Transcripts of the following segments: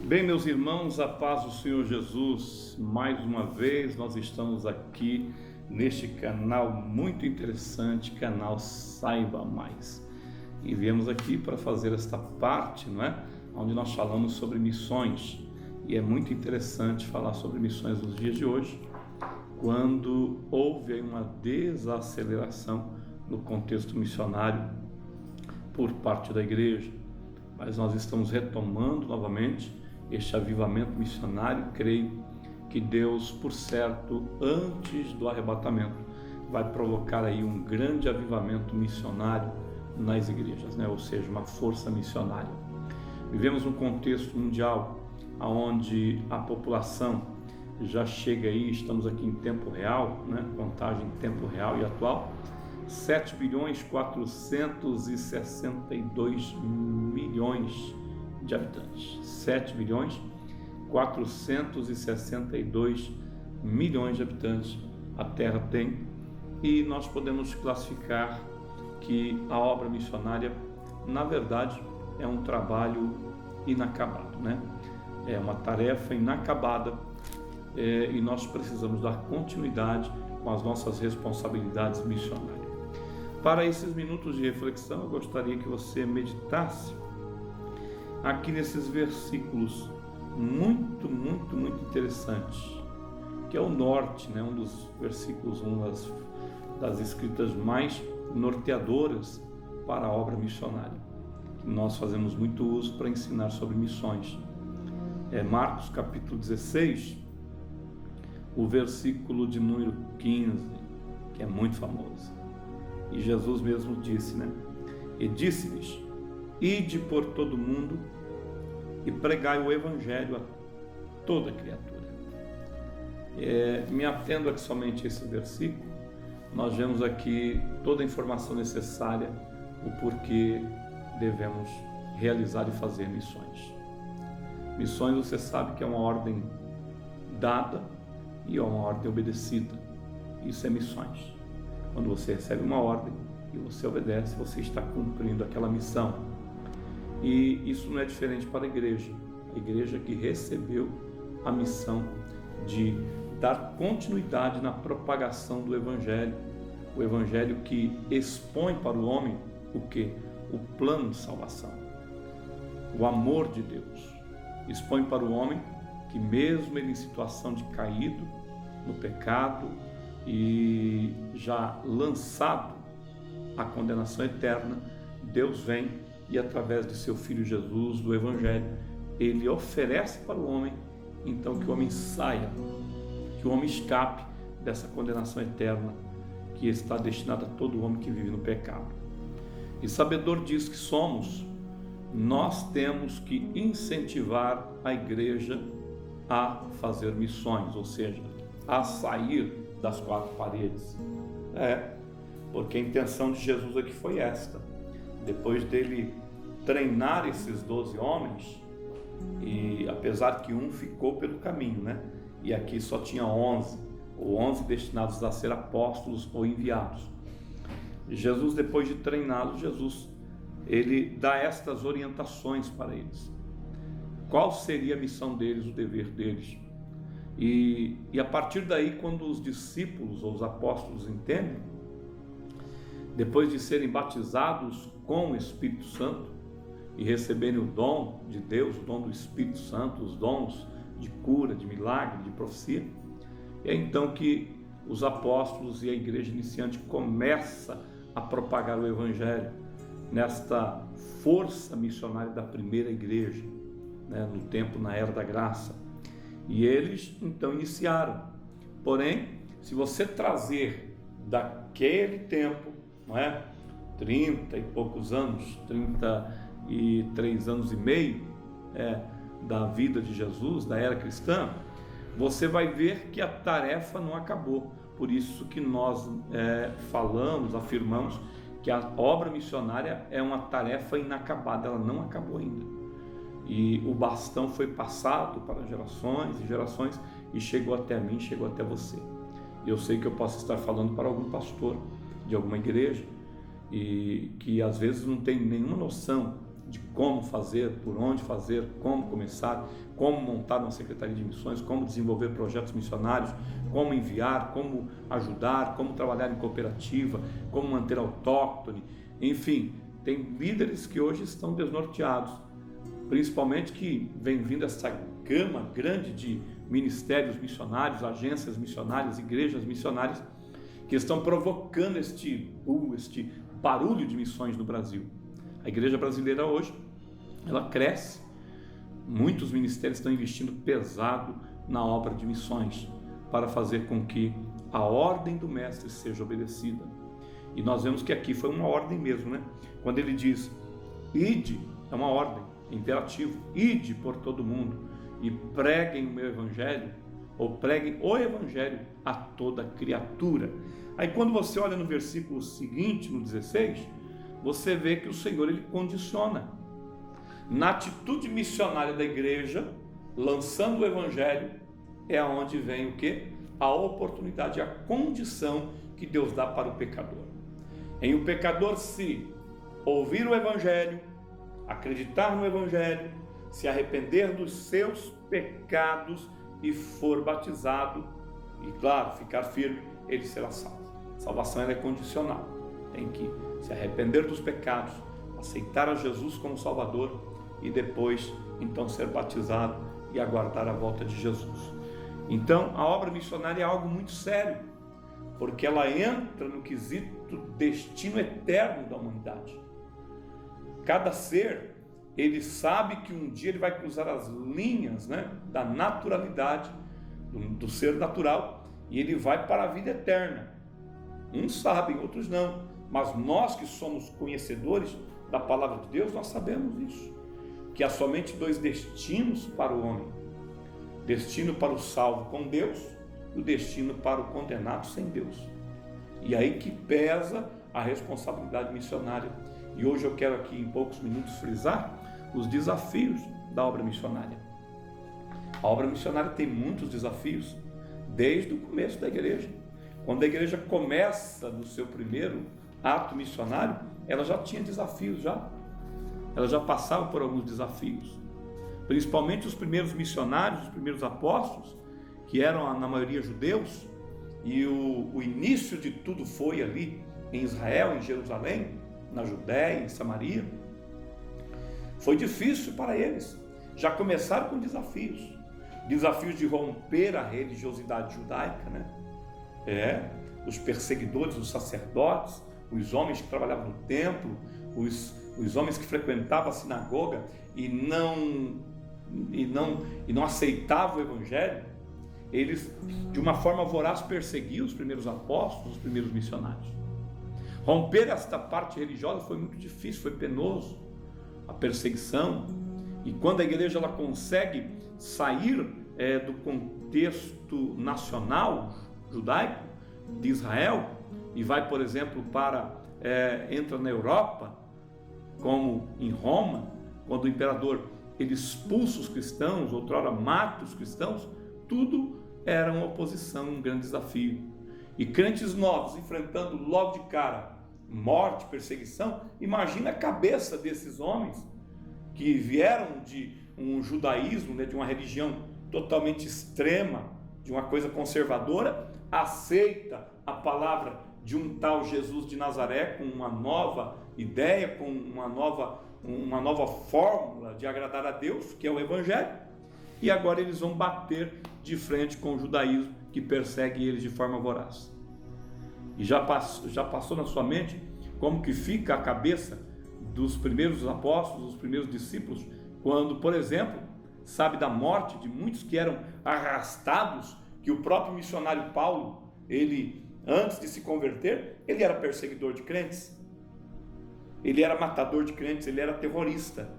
Bem, meus irmãos, a paz do Senhor Jesus, mais uma vez nós estamos aqui neste canal muito interessante, canal Saiba Mais. E viemos aqui para fazer esta parte, não é? Onde nós falamos sobre missões. E é muito interessante falar sobre missões nos dias de hoje, quando houve aí uma desaceleração no contexto missionário por parte da igreja. Mas nós estamos retomando novamente este avivamento missionário. Creio que Deus, por certo, antes do arrebatamento, vai provocar aí um grande avivamento missionário nas igrejas, né? Ou seja, uma força missionária. Vivemos um contexto mundial onde a população já chega aí, estamos aqui em tempo real, né? Contagem em tempo real e atual, 7.462.000.000 de habitantes. 7.462.000.000 de habitantes a Terra tem, e nós podemos classificar que a obra missionária, na verdade, é um trabalho inacabado, né? É uma tarefa inacabada, e nós precisamos dar continuidade com as nossas responsabilidades missionárias. Para esses minutos de reflexão, eu gostaria que você meditasse aqui nesses versículos muito interessantes, que é o norte, né? Um dos versículos, uma das escritas mais norteadoras para a obra missionária, que nós fazemos muito uso para ensinar sobre missões. É Marcos capítulo 16, o versículo de número 15, que é muito famoso. E Jesus mesmo disse, né? E disse-lhes: ide por todo mundo e pregai o evangelho a toda criatura. Me atendo aqui somente a esse versículo, nós vemos aqui toda a informação necessária, o porquê devemos realizar e fazer missões. Missões, você sabe que é uma ordem dada e é uma ordem obedecida. Isso é missões. Quando você recebe uma ordem e você obedece, você está cumprindo aquela missão. E isso não é diferente para a igreja que recebeu a missão de dar continuidade na propagação do Evangelho, o Evangelho que expõe para o homem o quê? O plano de salvação, o amor de Deus. Expõe para o homem que mesmo ele em situação de caído no pecado e já lançado à condenação eterna, Deus vem e através de seu Filho Jesus, do Evangelho, ele oferece para o homem, então, que o homem saia, que o homem escape dessa condenação eterna que está destinada a todo homem que vive no pecado. E sabedor disso que somos, nós temos que incentivar a igreja a fazer missões, ou seja, a sair das quatro paredes. Porque a intenção de Jesus aqui foi esta. Depois dele treinar esses 12 homens, e apesar que um ficou pelo caminho, né? E aqui só tinha 11, ou 11 destinados a ser apóstolos ou enviados. Jesus, depois de treiná-los, ele dá estas orientações para eles. Qual seria a missão deles, o dever deles? E a partir daí, quando os discípulos ou os apóstolos entendem, depois de serem batizados com o Espírito Santo e receberem o dom de Deus, o dom do Espírito Santo, os dons de cura, de milagre, de profecia, é então que os apóstolos e a igreja iniciante começa a propagar o Evangelho nesta força missionária da primeira igreja, né, no tempo, na era da graça. E eles então iniciaram. Porém, se você trazer daquele tempo, não é? 30 e poucos anos, 33 anos e meio da vida de Jesus, da era cristã, você vai ver que a tarefa não acabou. Por isso que nós afirmamos que a obra missionária é uma tarefa inacabada, ela não acabou ainda. E o bastão foi passado para gerações e gerações e chegou até mim, chegou até você. Eu sei que eu posso estar falando para algum pastor de alguma igreja e que às vezes não tem nenhuma noção de como fazer, por onde fazer, como começar, como montar uma secretaria de missões, como desenvolver projetos missionários, como enviar, como ajudar, como trabalhar em cooperativa, como manter autóctone, enfim, tem líderes que hoje estão desnorteados, principalmente que vem vindo essa gama grande de ministérios missionários, agências missionárias, igrejas missionárias, que estão provocando este barulho de missões no Brasil. A igreja brasileira hoje, ela cresce, muitos ministérios estão investindo pesado na obra de missões, para fazer com que a ordem do mestre seja obedecida. E nós vemos que aqui foi uma ordem mesmo, né? Quando ele diz, ide, é uma ordem, é imperativo, ide por todo mundo e preguem o meu evangelho, ou preguem o evangelho a toda criatura. Aí quando você olha no versículo seguinte, no 16, você vê que o Senhor, ele condiciona. Na atitude missionária da igreja, lançando o evangelho, é onde vem o quê? A oportunidade, a condição que Deus dá para o pecador. Em o pecador se ouvir o evangelho, acreditar no evangelho, se arrepender dos seus pecados e for batizado, e claro, ficar firme, ele será salvo. Salvação ela é condicional. Tem que se arrepender dos pecados, aceitar a Jesus como Salvador e depois, então, ser batizado e aguardar a volta de Jesus. Então, a obra missionária é algo muito sério, porque ela entra no quesito destino eterno da humanidade. Cada ser, ele sabe que um dia ele vai cruzar as linhas, né, da naturalidade, do ser natural, e ele vai para a vida eterna. Uns sabem, outros não, mas nós que somos conhecedores da palavra de Deus, nós sabemos isso, que há somente dois destinos para o homem: destino para o salvo com Deus e o destino para o condenado sem Deus. E aí que pesa a responsabilidade missionária. E hoje eu quero aqui em poucos minutos frisar os desafios da obra missionária. A obra missionária tem muitos desafios desde o começo da igreja. Quando a igreja começa no seu primeiro ato missionário, ela já tinha desafios ela já passava por alguns desafios, principalmente os primeiros missionários, os primeiros apóstolos, que eram na maioria judeus, e o início de tudo foi ali em Israel, em Jerusalém, na Judéia, em Samaria. Foi difícil para eles, já começaram com desafios de romper a religiosidade judaica, né? Os perseguidores, os sacerdotes, os homens que trabalhavam no templo, os homens que frequentavam a sinagoga e não aceitavam o evangelho, eles de uma forma voraz perseguiam os primeiros apóstolos, os primeiros missionários. Romper esta parte religiosa foi muito difícil, foi penoso, a perseguição. E quando a igreja ela consegue sair do contexto nacional judaico de Israel e vai, por exemplo, entra na Europa, como em Roma, quando o imperador ele expulsa os cristãos, outrora mata os cristãos, tudo era uma oposição, um grande desafio. E crentes novos enfrentando logo de cara morte, perseguição. Imagina a cabeça desses homens que vieram de um judaísmo, né, de uma religião totalmente extrema, de uma coisa conservadora, aceita a palavra de um tal Jesus de Nazaré com uma nova ideia, com uma nova fórmula de agradar a Deus, que é o Evangelho, e agora eles vão bater de frente com o judaísmo que persegue eles de forma voraz. E já passou na sua mente como que fica a cabeça dos primeiros apóstolos, dos primeiros discípulos, quando, por exemplo, sabe da morte de muitos que eram arrastados, que o próprio missionário Paulo, ele, antes de se converter, ele era perseguidor de crentes, ele era matador de crentes, ele era terrorista.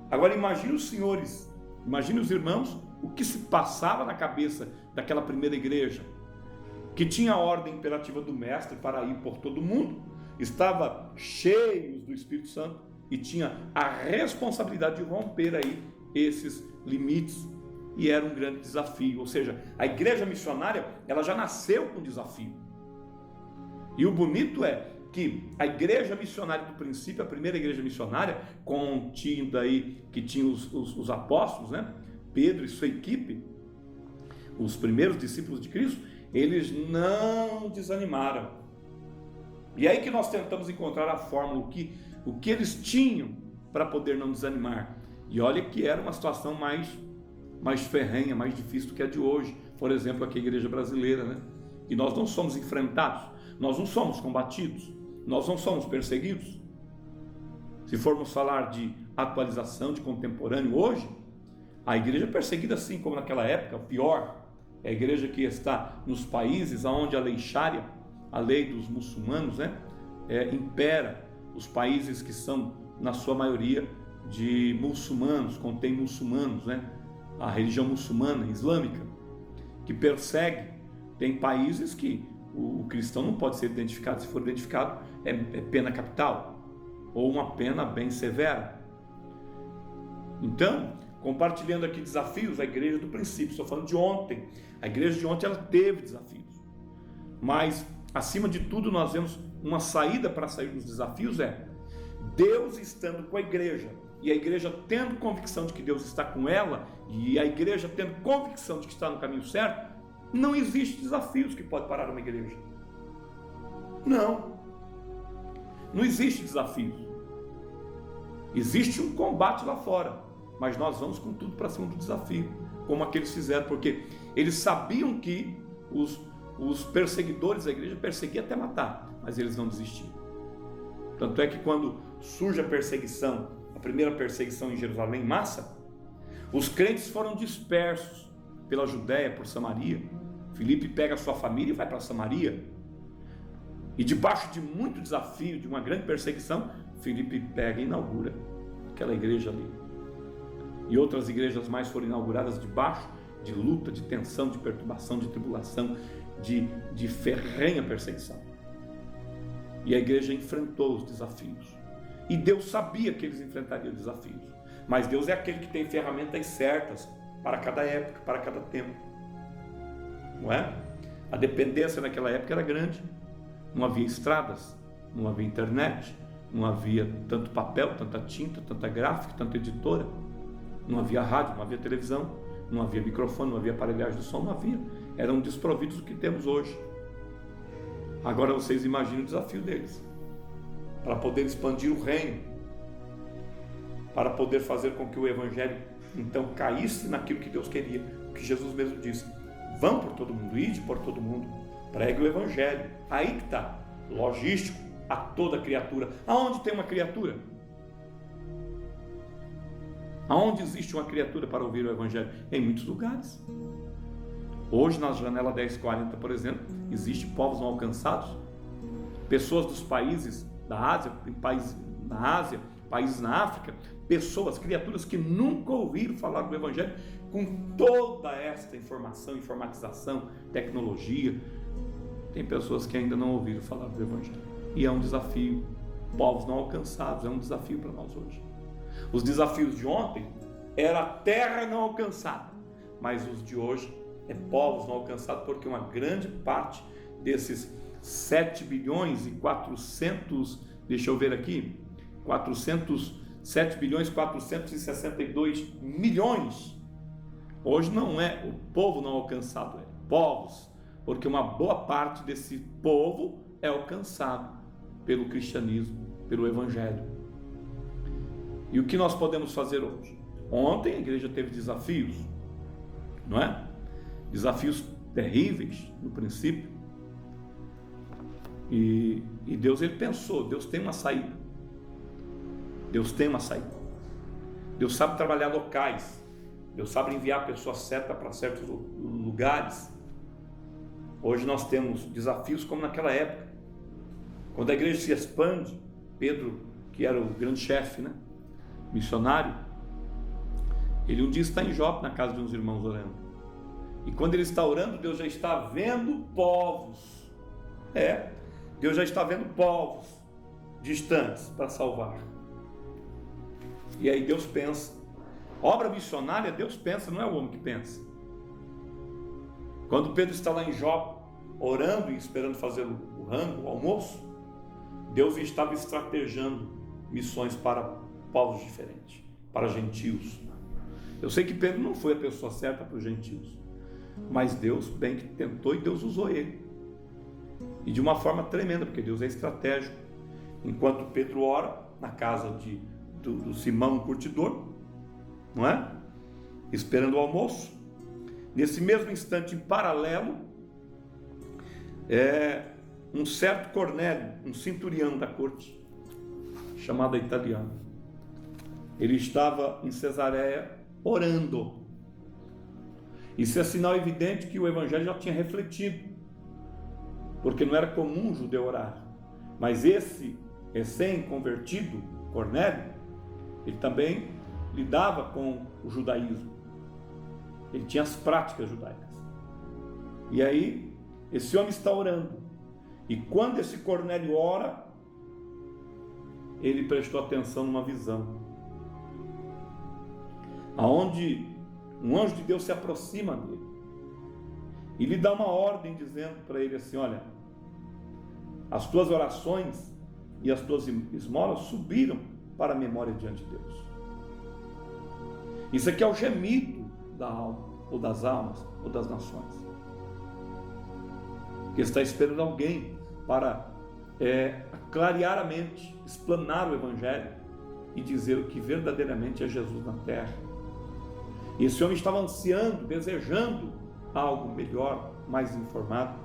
Agora imagine os senhores, imagine os irmãos, o que se passava na cabeça daquela primeira igreja, que tinha a ordem imperativa do mestre para ir por todo mundo, estava cheios do Espírito Santo e tinha a responsabilidade de romper aí esses limites, e era um grande desafio. Ou seja, a igreja missionária, ela já nasceu com desafio. E o bonito é que a igreja missionária do princípio, a primeira igreja missionária, contida aí, que tinha os apóstolos, né? Pedro e sua equipe, os primeiros discípulos de Cristo, eles não desanimaram. E é aí que nós tentamos encontrar a fórmula, o que eles tinham para poder não desanimar. E olha que era uma situação mais ferrenha, mais difícil do que a de hoje. Por exemplo, aqui a igreja brasileira, né? E nós não somos enfrentados, nós não somos combatidos, nós não somos perseguidos. Se formos falar de atualização, de contemporâneo hoje, a igreja é perseguida assim como naquela época, pior. É a igreja que está nos países onde a lei Sharia, a lei dos muçulmanos, né, impera. Os países que são, na sua maioria, de muçulmanos, contém muçulmanos, né, a religião muçulmana, islâmica, que persegue. Tem países que o cristão não pode ser identificado, se for identificado é pena capital, ou uma pena bem severa. Então, compartilhando aqui desafios, a igreja do princípio, estou falando de ontem, a igreja de ontem ela teve desafios, mas acima de tudo nós vemos uma saída para sair dos desafios, Deus estando com a igreja, e a igreja tendo convicção de que Deus está com ela, e a igreja tendo convicção de que está no caminho certo. Não existe desafios que pode parar uma igreja. Não existe desafios. Existe um combate lá fora, mas nós vamos com tudo para cima do desafio, como aqueles fizeram, porque eles sabiam que os perseguidores da igreja perseguiam até matar, mas eles não desistiam. Tanto é que quando surge a perseguição, a primeira perseguição em Jerusalém, em massa, os crentes foram dispersos pela Judéia, por Samaria. Filipe pega a sua família e vai para Samaria, e debaixo de muito desafio, de uma grande perseguição, Filipe pega e inaugura aquela igreja ali. E outras igrejas mais foram inauguradas debaixo de luta, de tensão, de perturbação, de tribulação, de ferrenha perseguição. E a igreja enfrentou os desafios. E Deus sabia que eles enfrentariam desafios. Mas Deus é aquele que tem ferramentas certas para cada época, para cada tempo. Não é? A dependência naquela época era grande. Não havia estradas, não havia internet, não havia tanto papel, tanta tinta, tanta gráfica, tanta editora. Não havia rádio, não havia televisão, não havia microfone, não havia aparelhagem de som, não havia. Eram desprovidos do que temos hoje. Agora vocês imaginem o desafio deles, para poder expandir o reino, para poder fazer com que o evangelho então caísse naquilo que Deus queria, o que Jesus mesmo disse: vão por todo mundo, ide por todo mundo, pregue o evangelho. Aí que está, logístico, a toda criatura. Aonde tem uma criatura? Aonde existe uma criatura para ouvir o evangelho? Em muitos lugares. Hoje, na janela 1040, por exemplo, existem povos não alcançados, pessoas dos países da Ásia, países na África, pessoas, criaturas que nunca ouviram falar do evangelho, com toda esta informação, informatização, tecnologia. Tem pessoas que ainda não ouviram falar do evangelho, e é um desafio. Povos não alcançados é um desafio para nós hoje. Os desafios de ontem era a terra não alcançada, mas os de hoje é povos não alcançados, porque uma grande parte desses 7 bilhões e 400, deixa eu ver aqui, 7 bilhões 462 milhões, hoje não é o povo não alcançado, é povos, porque uma boa parte desse povo é alcançado pelo cristianismo, pelo evangelho. E o que nós podemos fazer hoje? Ontem a igreja teve desafios, não é? Desafios terríveis no princípio. E Deus, ele pensou, Deus tem uma saída. Deus tem uma saída. Deus sabe trabalhar locais. Deus sabe enviar pessoas certas para certos lugares. Hoje nós temos desafios como naquela época. Quando a igreja se expande, Pedro, que era o grande chefe, né, missionário, ele um dia está em Jope, na casa de uns irmãos orando. E quando ele está orando, Deus já está vendo povos. Deus já está vendo povos distantes para salvar. E aí Deus pensa. Obra missionária, Deus pensa, não é o homem que pensa. Quando Pedro está lá em Jope, orando e esperando fazer o rango, o almoço, Deus estava estrategando missões para povos diferentes, para gentios. Eu sei que Pedro não foi a pessoa certa para os gentios, mas Deus bem que tentou e Deus usou ele. E de uma forma tremenda, porque Deus é estratégico. Enquanto Pedro ora na casa do Simão, o curtidor, não é? Esperando o almoço. Nesse mesmo instante, em paralelo, um certo Cornélio, um centurião da corte, chamado Italiano, ele estava em Cesareia orando. Isso é sinal evidente que o evangelho já tinha refletido, porque não era comum um judeu orar, mas esse recém-convertido Cornélio, ele também lidava com o judaísmo, ele tinha as práticas judaicas. E aí esse homem está orando, e quando esse Cornélio ora, ele prestou atenção numa visão, aonde um anjo de Deus se aproxima dele e lhe dá uma ordem, dizendo para ele assim: olha, as tuas orações e as tuas esmolas subiram para a memória diante de Deus. Isso aqui é o gemido da alma, ou das almas, ou das nações, que está esperando alguém para clarear a mente, explanar o evangelho e dizer o que verdadeiramente é Jesus na terra. E esse homem estava ansiando, desejando algo melhor, mais informado.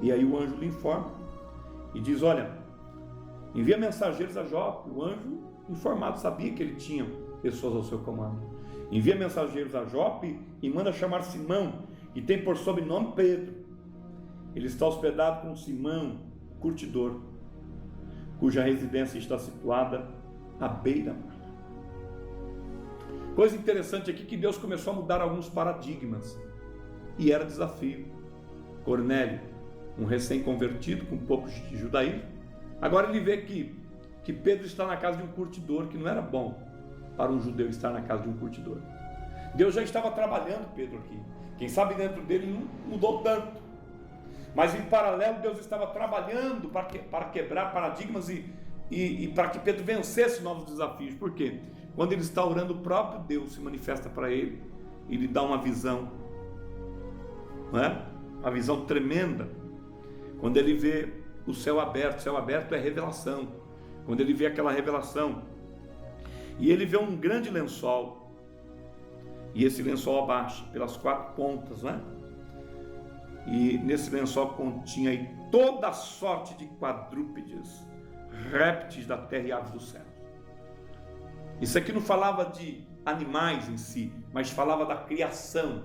E aí o anjo lhe informa e diz: olha, envia mensageiros a Jope. O anjo, informado, sabia que ele tinha pessoas ao seu comando. Envia mensageiros a Jope e manda chamar Simão, que tem por sobrenome Pedro. Ele está hospedado com Simão, o curtidor, cuja residência está situada à beira-mar. Coisa interessante aqui que Deus começou a mudar alguns paradigmas, e era desafio. Cornélio, um recém-convertido com um pouco de judaísmo, agora ele vê que Pedro está na casa de um curtidor, que não era bom para um judeu estar na casa de um curtidor. Deus já estava trabalhando Pedro aqui, quem sabe dentro dele não mudou tanto, mas em paralelo Deus estava trabalhando para quebrar paradigmas e para que Pedro vencesse novos desafios. Por quê? Quando ele está orando, o próprio Deus se manifesta para ele e lhe dá uma visão, não é? Uma visão tremenda. Quando ele vê o céu aberto é revelação. Quando ele vê aquela revelação, e ele vê um grande lençol, e esse lençol abaixa pelas 4 pontas, né? E nesse lençol continha aí toda a sorte de quadrúpedes, répteis da terra e aves do céu. Isso aqui não falava de animais em si, mas falava da criação.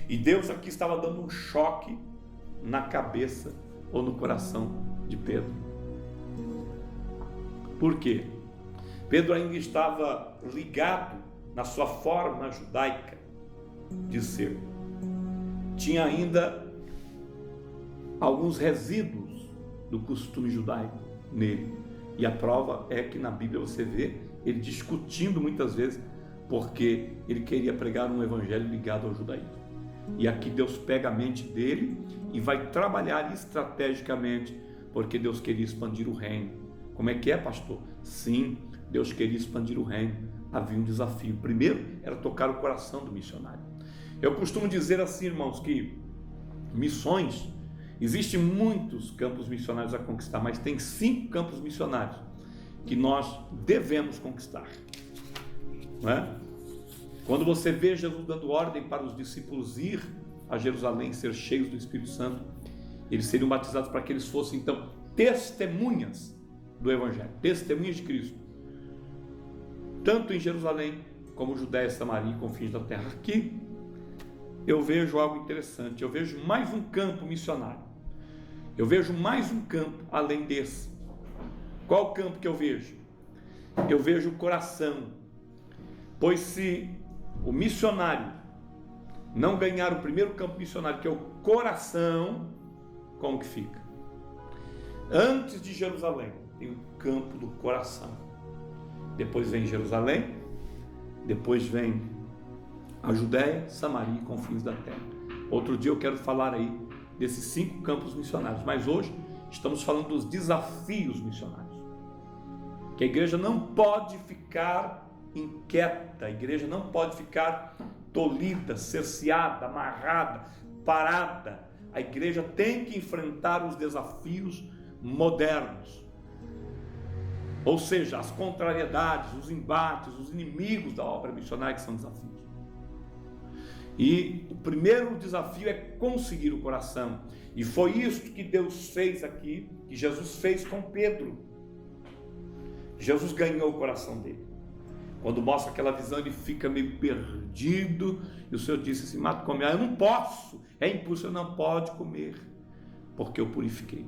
E Deus aqui estava dando um choque na cabeça ou no coração de Pedro. Por quê? Pedro ainda estava ligado na sua forma judaica de ser. Tinha ainda alguns resíduos do costume judaico nele. E a prova é que na Bíblia você vê ele discutindo muitas vezes, porque ele queria pregar um evangelho ligado ao judaísmo. E aqui Deus pega a mente dele e vai trabalhar estrategicamente, porque Deus queria expandir o reino. Como é que é, pastor? Sim, Deus queria expandir o reino. Havia um desafio. Primeiro era tocar o coração do missionário. Eu costumo dizer assim, irmãos, que missões, existem muitos campos missionários a conquistar, mas tem 5 campos missionários que nós devemos conquistar, não é? Quando você vê Jesus dando ordem para os discípulos ir a Jerusalém, ser cheios do Espírito Santo, eles seriam batizados para que eles fossem então testemunhas do Evangelho, testemunhas de Cristo, tanto em Jerusalém como Judéia, Samaria e confins da terra. Aqui eu vejo algo interessante, eu vejo mais um campo missionário, eu vejo mais um campo além desse. Qual o campo que eu vejo? Eu vejo o coração, pois se o missionário não ganhar o primeiro campo missionário, que é o coração, como que fica? Antes de Jerusalém tem o campo do coração, depois vem Jerusalém, depois vem a Judéia, Samaria e confins da terra. Outro dia eu quero falar aí desses 5 campos missionários, mas hoje Estamos falando dos desafios missionários. Que a igreja não pode ficar inquieta, a igreja não pode ficar tolhida, cerceada, amarrada, parada. A igreja tem que enfrentar os desafios modernos. Ou seja, as contrariedades, os embates, os inimigos da obra missionária, que são desafios. E o primeiro desafio é conseguir o coração. E foi isso que Deus fez aqui, que Jesus fez com Pedro. Jesus ganhou o coração dele. Quando mostra aquela visão, ele fica meio perdido. E o Senhor disse assim: mata, come. Eu não posso, é impossível, não pode comer, porque eu purifiquei.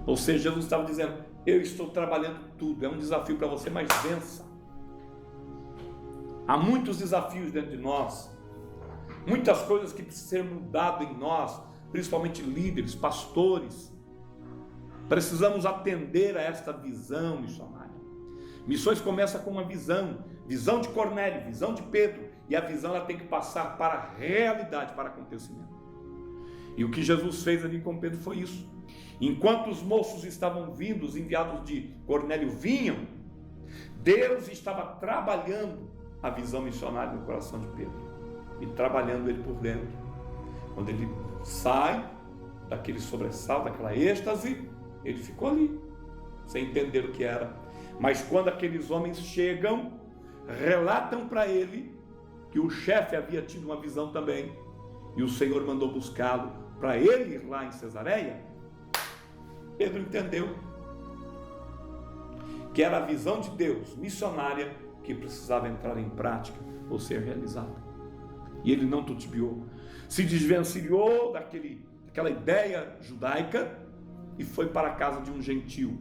Ou seja, Jesus estava dizendo: eu estou trabalhando tudo, é um desafio para você, mas vença. Há muitos desafios dentro de nós, muitas coisas que precisam ser mudadas em nós, principalmente líderes, pastores. Precisamos atender a esta visão missionária. Missões começa com uma visão de Cornélio, visão de Pedro, e a visão ela tem que passar para a realidade, para acontecimento. E o que Jesus fez ali com Pedro foi isso. Enquanto os moços estavam vindo, os enviados de Cornélio vinham, Deus estava trabalhando a visão missionária no coração de Pedro e trabalhando ele por dentro. Quando ele sai daquele sobressalto, daquela êxtase, ele ficou ali, sem entender o que era. Mas quando aqueles homens chegam, relatam para ele que o chefe havia tido uma visão também, e o Senhor mandou buscá-lo para ele ir lá em Cesareia. Pedro entendeu que era a visão de Deus missionária que precisava entrar em prática ou ser realizada. E ele não titubeou, se desvencilhou daquela ideia judaica e foi para a casa de um gentil.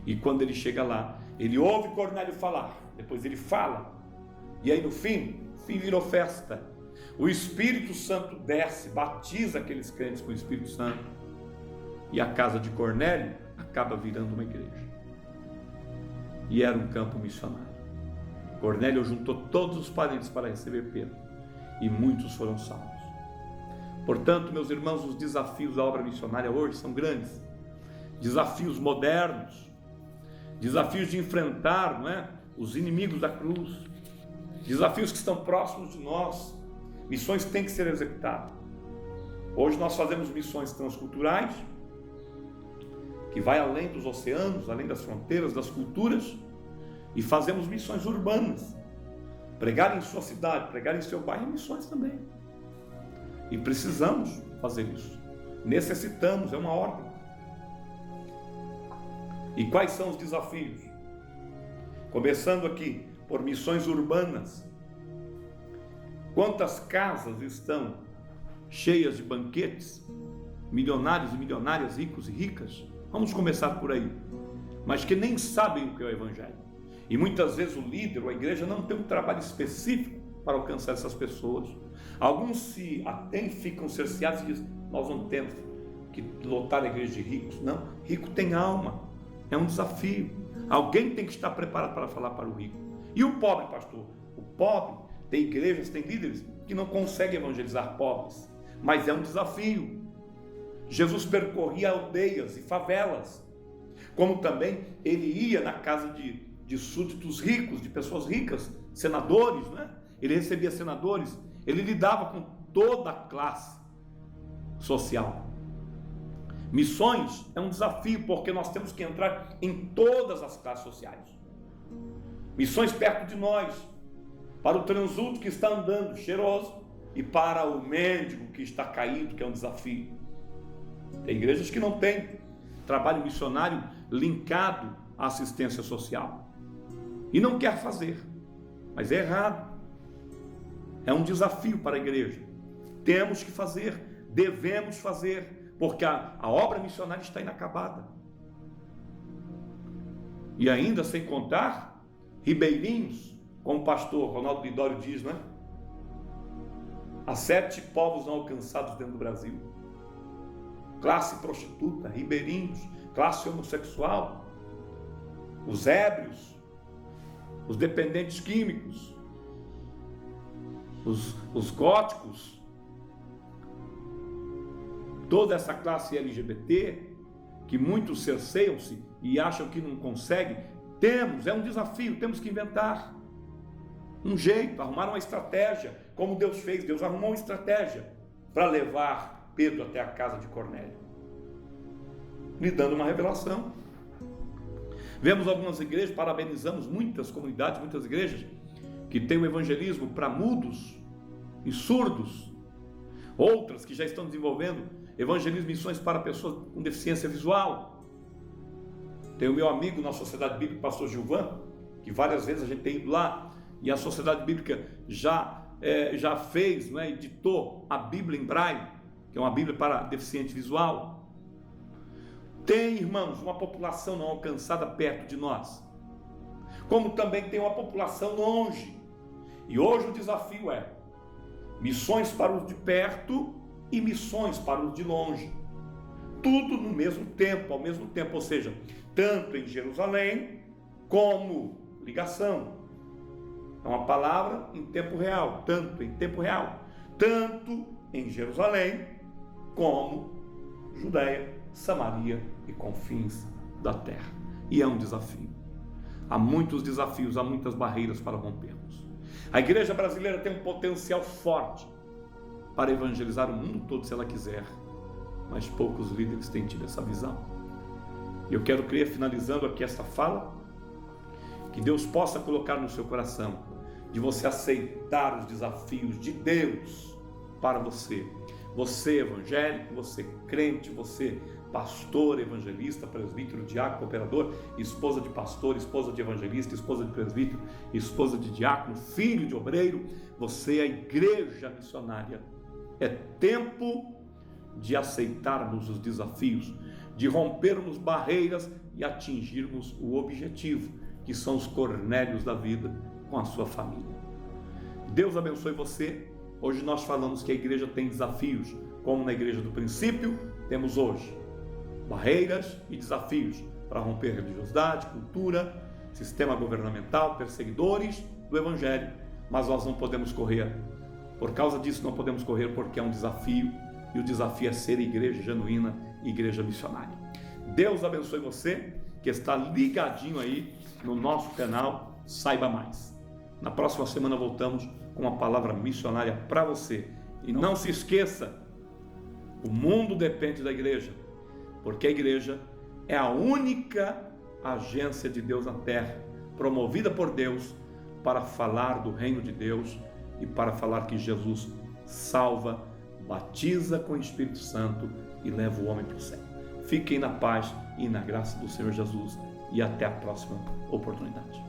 E quando ele chega lá, ele ouve Cornélio falar, depois ele fala, e aí no fim virou festa. O Espírito Santo desce, batiza aqueles crentes com o Espírito Santo, e a casa de Cornélio acaba virando uma igreja. E era um campo missionário. Cornélio juntou todos os parentes para receber Pedro, e muitos foram salvos. Portanto, meus irmãos, os desafios da obra missionária hoje são grandes. Desafios modernos, desafios de enfrentar, os inimigos da cruz, desafios que estão próximos de nós. Missões têm que ser executadas. Hoje nós fazemos missões transculturais, que vai além dos oceanos, além das fronteiras, das culturas, e fazemos missões urbanas. Pregar em sua cidade, pregar em seu bairro, missões também. E precisamos fazer isso. Necessitamos, é uma ordem. E quais são os desafios? Começando aqui por missões urbanas. Quantas casas estão cheias de banquetes, milionários e milionárias, ricos e ricas? Vamos começar por aí. Mas que nem sabem o que é o Evangelho. E muitas vezes o líder ou a igreja não tem um trabalho específico para alcançar essas pessoas. Alguns se atêm, ficam cerceados e dizem: nós não temos que lotar a igreja de ricos. Não, rico tem alma, é um desafio. Alguém tem que estar preparado para falar para o rico. E o pobre, pastor? O pobre, tem igrejas, tem líderes que não conseguem evangelizar pobres, mas é um desafio. Jesus percorria aldeias e favelas, como também ele ia na casa de súditos ricos, de pessoas ricas, senadores, Ele recebia senadores, ele lidava com toda a classe social. Missões é um desafio, porque nós temos que entrar em todas as classes sociais. Missões perto de nós, para o transuto que está andando cheiroso e para o mendigo que está caído, que é um desafio. Tem igrejas que não têm trabalho missionário linkado à assistência social e não quer fazer, mas é errado. É um desafio para a igreja. Temos que fazer, devemos fazer, porque a obra missionária está inacabada. E ainda sem contar ribeirinhos, como o pastor Ronaldo Lidório diz, Há 7 povos não alcançados dentro do Brasil. Classe prostituta, ribeirinhos, classe homossexual, os ébrios, os dependentes químicos, os góticos, toda essa classe LGBT, que muitos cerceiam-se e acham que não conseguem. É um desafio, temos que inventar um jeito, arrumar uma estratégia, como Deus fez. Deus arrumou uma estratégia para levar Pedro até a casa de Cornélio, lhe dando uma revelação. Vemos algumas igrejas, parabenizamos muitas comunidades, muitas igrejas, que têm o evangelismo para mudos e surdos, outras que já estão desenvolvendo evangelismo e missões para pessoas com deficiência visual. Tem o meu amigo na Sociedade Bíblica, pastor Gilvan, que várias vezes a gente tem ido lá, e a Sociedade Bíblica já fez, editou a Bíblia em Braille, que é uma Bíblia para deficiente visual. Tem, irmãos, uma população não alcançada perto de nós, como também tem uma população longe. E hoje o desafio é missões para os de perto e missões para os de longe, tudo no mesmo tempo, ao mesmo tempo, ou seja, tanto em Jerusalém como ligação. É uma palavra em tempo real, tanto em tempo real, tanto em Jerusalém como Judeia, Samaria e confins da terra. E é um desafio. Há muitos desafios, há muitas barreiras para rompermos. A igreja brasileira tem um potencial forte para evangelizar o mundo todo se ela quiser, mas poucos líderes têm tido essa visão. Eu quero crer, finalizando aqui esta fala, que Deus possa colocar no seu coração de você aceitar os desafios de Deus para você. Você evangélico, você crente, você pastor, evangelista, presbítero, diácono, cooperador, esposa de pastor, esposa de evangelista, esposa de presbítero, esposa de diácono, filho de obreiro, você é a igreja missionária. É tempo de aceitarmos os desafios, de rompermos barreiras e atingirmos o objetivo, que são os Cornélios da vida com a sua família. Deus abençoe você. Hoje nós falamos que a igreja tem desafios, como na igreja do princípio, temos hoje barreiras e desafios para romper religiosidade, cultura, sistema governamental, perseguidores do evangelho, mas nós não podemos correr. Por causa disso não podemos correr, porque é um desafio, e o desafio é ser igreja genuína, igreja missionária. Deus abençoe você que está ligadinho aí no nosso canal Saiba Mais. Na próxima semana voltamos com uma palavra missionária para você. E não se esqueça, o mundo depende da igreja, porque a igreja é a única agência de Deus na terra, promovida por Deus para falar do reino de Deus e para falar que Jesus salva, batiza com o Espírito Santo e leva o homem para o céu. Fiquem na paz e na graça do Senhor Jesus e até a próxima oportunidade.